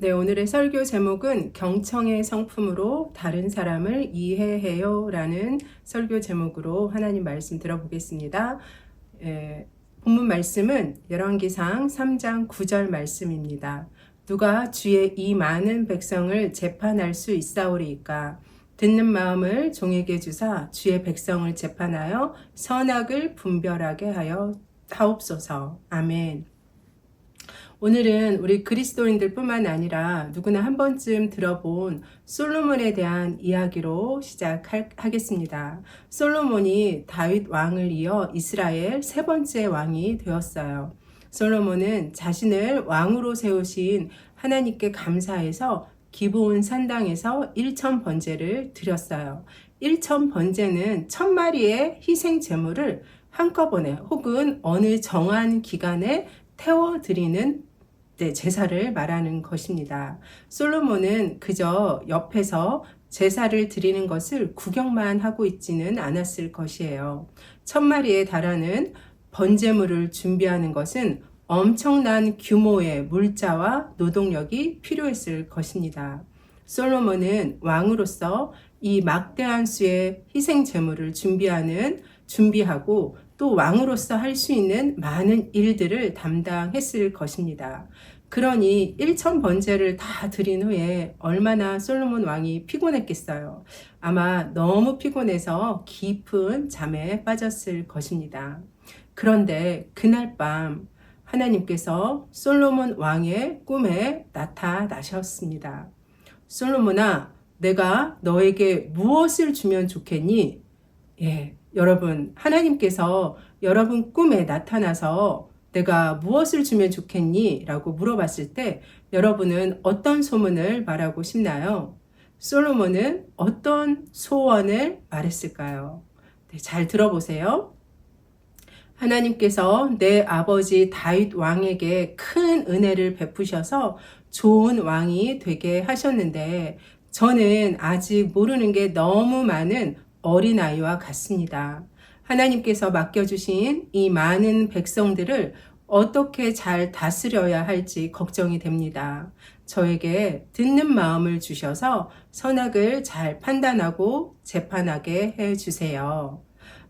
네, 오늘의 설교 제목은 경청의 성품으로 다른 사람을 이해해요 라는 설교 제목으로 하나님 말씀 들어보겠습니다. 본문 말씀은 열왕기상 3장 9절 말씀입니다. 누가 주의 이 많은 백성을 재판할 수 있사오리이까? 듣는 마음을 종에게 주사 주의 백성을 재판하여 선악을 분별하게 하여 하옵소서. 아멘. 오늘은 우리 그리스도인들 뿐만 아니라 누구나 한 번쯤 들어본 솔로몬에 대한 이야기로 시작하겠습니다. 솔로몬이 다윗 왕을 이어 이스라엘 세 번째 왕이 되었어요. 솔로몬은 자신을 왕으로 세우신 하나님께 감사해서 기브온 산당에서 1천 번제를 드렸어요. 1천 번제는 1000마리의 희생 제물을 한꺼번에 혹은 어느 정한 기간에 태워드리는 제사를 말하는 것입니다. 솔로몬은 그저 옆에서 제사를 드리는 것을 구경만 하고 있지는 않았을 것이에요. 1000마리에 달하는 번제물을 준비하는 것은 엄청난 규모의 물자와 노동력이 필요했을 것입니다. 솔로몬은 왕으로서 이 막대한 수의 희생 제물을 준비하고 또 왕으로서 할 수 있는 많은 일들을 담당했을 것입니다. 그러니 1천 번제를 다 드린 후에 얼마나 솔로몬 왕이 피곤했겠어요. 아마 너무 피곤해서 깊은 잠에 빠졌을 것입니다. 그런데 그날 밤 하나님께서 솔로몬 왕의 꿈에 나타나셨습니다. 솔로몬아, 내가 너에게 무엇을 주면 좋겠니? 여러분, 하나님께서 여러분 꿈에 나타나서 내가 무엇을 주면 좋겠니? 라고 물어봤을 때 여러분은 어떤 소문을 말하고 싶나요? 솔로몬은 어떤 소원을 말했을까요? 잘 들어보세요. 하나님께서 내 아버지 다윗 왕에게 큰 은혜를 베푸셔서 좋은 왕이 되게 하셨는데 저는 아직 모르는 게 너무 많은 어린아이와 같습니다. 하나님께서 맡겨주신 이 많은 백성들을 어떻게 잘 다스려야 할지 걱정이 됩니다. 저에게 듣는 마음을 주셔서 선악을 잘 판단하고 재판하게 해주세요.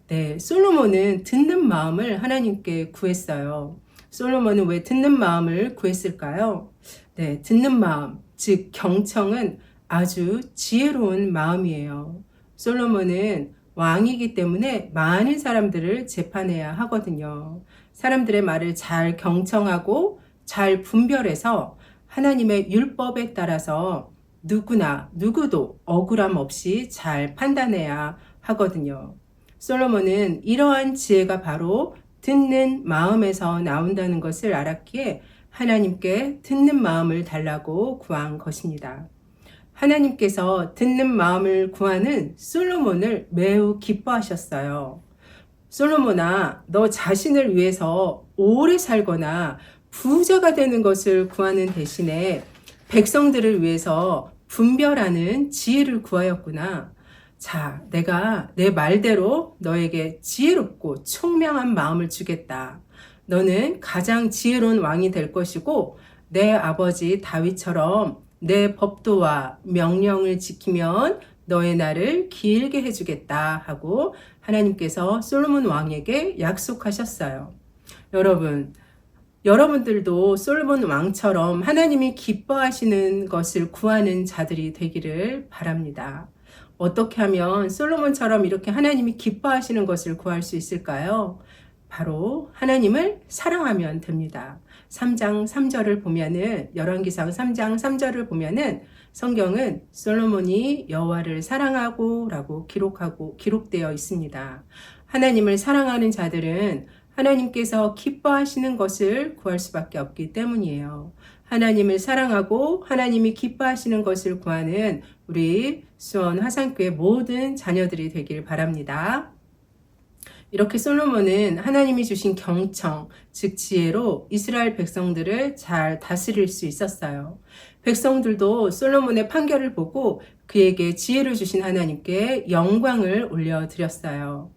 네, 솔로몬은 듣는 마음을 하나님께 구했어요. 솔로몬은 왜 듣는 마음을 구했을까요? 네, 듣는 마음, 즉 경청은 아주 지혜로운 마음이에요. 솔로몬은 왕이기 때문에 많은 사람들을 재판해야 하거든요. 사람들의 말을 잘 경청하고 잘 분별해서 하나님의 율법에 따라서 누구도 억울함 없이 잘 판단해야 하거든요. 솔로몬은 이러한 지혜가 바로 듣는 마음에서 나온다는 것을 알았기에 하나님께 듣는 마음을 달라고 구한 것입니다. 하나님께서 듣는 마음을 구하는 솔로몬을 매우 기뻐하셨어요. 솔로몬아, 너 자신을 위해서 오래 살거나 부자가 되는 것을 구하는 대신에 백성들을 위해서 분별하는 지혜를 구하였구나. 자, 내가 내 말대로 너에게 지혜롭고 총명한 마음을 주겠다. 너는 가장 지혜로운 왕이 될 것이고 내 아버지 다윗처럼 내 법도와 명령을 지키면 너의 날을 길게 해주겠다 하고 하나님께서 솔로몬 왕에게 약속하셨어요. 여러분들도 솔로몬 왕처럼 하나님이 기뻐하시는 것을 구하는 자들이 되기를 바랍니다. 어떻게 하면 솔로몬처럼 이렇게 하나님이 기뻐하시는 것을 구할 수 있을까요? 바로 하나님을 사랑하면 됩니다. 3장 3절을 보면은 열왕기상 3장 3절을 보면은 성경은 솔로몬이 여호와를 사랑하고라고 기록되어 있습니다. 하나님을 사랑하는 자들은 하나님께서 기뻐하시는 것을 구할 수밖에 없기 때문이에요. 하나님을 사랑하고 하나님이 기뻐하시는 것을 구하는 우리 수원 화산교회 모든 자녀들이 되길 바랍니다. 이렇게 솔로몬은 하나님이 주신 경청, 즉 지혜로 이스라엘 백성들을 잘 다스릴 수 있었어요. 백성들도 솔로몬의 판결을 보고 그에게 지혜를 주신 하나님께 영광을 올려드렸어요.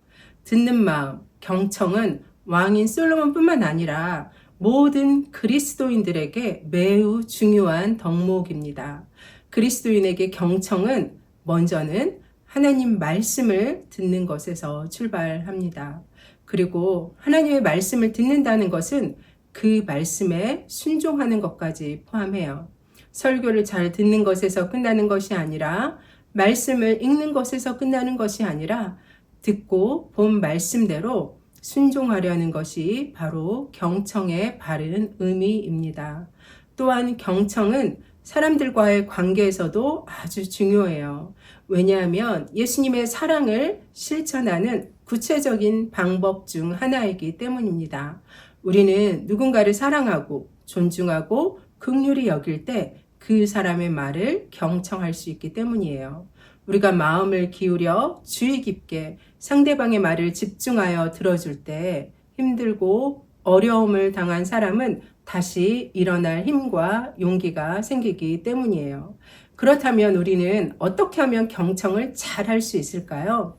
듣는 마음, 경청은 왕인 솔로몬뿐만 아니라 모든 그리스도인들에게 매우 중요한 덕목입니다. 그리스도인에게 경청은 먼저는 하나님 말씀을 듣는 것에서 출발합니다. 그리고 하나님의 말씀을 듣는다는 것은 그 말씀에 순종하는 것까지 포함해요. 설교를 잘 듣는 것에서 끝나는 것이 아니라, 말씀을 읽는 것에서 끝나는 것이 아니라, 듣고 본 말씀대로 순종하려는 것이 바로 경청의 바른 의미입니다. 또한 경청은 사람들과의 관계에서도 아주 중요해요. 왜냐하면 예수님의 사랑을 실천하는 구체적인 방법 중 하나이기 때문입니다. 우리는 누군가를 사랑하고 존중하고 긍휼히 여길 때 그 사람의 말을 경청할 수 있기 때문이에요. 우리가 마음을 기울여 주의 깊게 상대방의 말을 집중하여 들어줄 때 힘들고 어려움을 당한 사람은 다시 일어날 힘과 용기가 생기기 때문이에요. 그렇다면 우리는 어떻게 하면 경청을 잘 할 수 있을까요?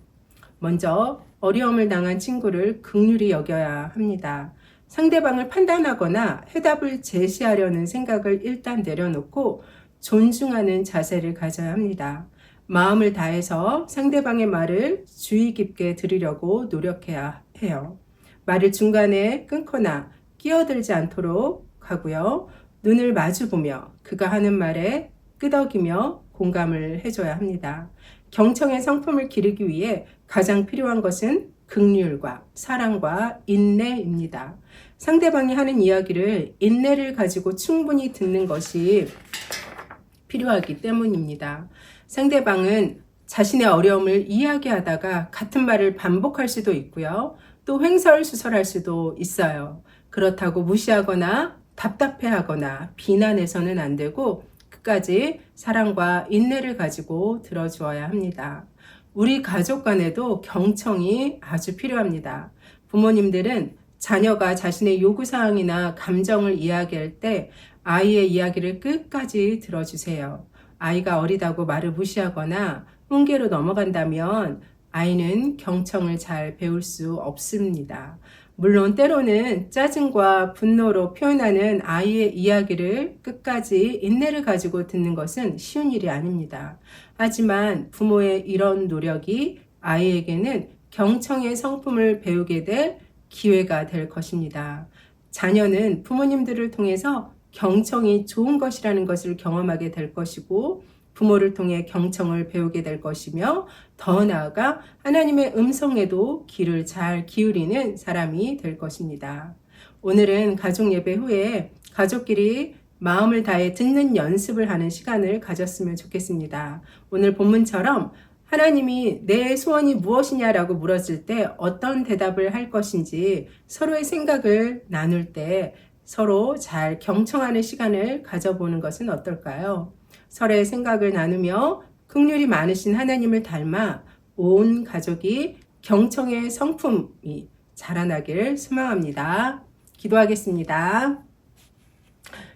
먼저 어려움을 당한 친구를 긍휼히 여겨야 합니다. 상대방을 판단하거나 해답을 제시하려는 생각을 일단 내려놓고 존중하는 자세를 가져야 합니다. 마음을 다해서 상대방의 말을 주의 깊게 들으려고 노력해야 해요. 말을 중간에 끊거나 끼어들지 않도록 하고요. 눈을 마주보며 그가 하는 말에 끄덕이며 공감을 해줘야 합니다. 경청의 성품을 기르기 위해 가장 필요한 것은 긍휼과 사랑과 인내입니다. 상대방이 하는 이야기를 인내를 가지고 충분히 듣는 것이 필요하기 때문입니다. 상대방은 자신의 어려움을 이야기하다가 같은 말을 반복할 수도 있고요. 또 횡설수설할 수도 있어요. 그렇다고 무시하거나 답답해하거나 비난해서는 안 되고 끝까지 사랑과 인내를 가지고 들어주어야 합니다. 우리 가족 간에도 경청이 아주 필요합니다. 부모님들은 자녀가 자신의 요구사항이나 감정을 이야기할 때 아이의 이야기를 끝까지 들어주세요. 아이가 어리다고 말을 무시하거나 훈계로 넘어간다면 아이는 경청을 잘 배울 수 없습니다. 물론 때로는 짜증과 분노로 표현하는 아이의 이야기를 끝까지 인내를 가지고 듣는 것은 쉬운 일이 아닙니다. 하지만 부모의 이런 노력이 아이에게는 경청의 성품을 배우게 될 기회가 될 것입니다. 자녀는 부모님들을 통해서 경청이 좋은 것이라는 것을 경험하게 될 것이고 부모를 통해 경청을 배우게 될 것이며 더 나아가 하나님의 음성에도 귀를 잘 기울이는 사람이 될 것입니다. 오늘은 가족 예배 후에 가족끼리 마음을 다해 듣는 연습을 하는 시간을 가졌으면 좋겠습니다. 오늘 본문처럼 하나님이 내 소원이 무엇이냐라고 물었을 때 어떤 대답을 할 것인지 서로의 생각을 나눌 때 서로 잘 경청하는 시간을 가져보는 것은 어떨까요? 서로의 생각을 나누며 긍휼이 많으신 하나님을 닮아 온 가족이 경청의 성품이 자라나길 소망합니다. 기도하겠습니다.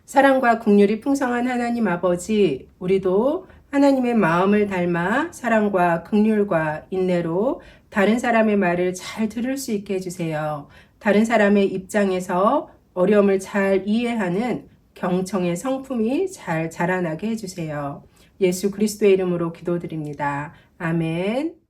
사랑과 긍휼이 풍성한 하나님 아버지, 우리도 하나님의 마음을 닮아 사랑과 긍휼과 인내로 다른 사람의 말을 잘 들을 수 있게 해주세요. 다른 사람의 입장에서 어려움을 잘 이해하는 경청의 성품이 잘 자라나게 해주세요. 예수 그리스도의 이름으로 기도드립니다. 아멘.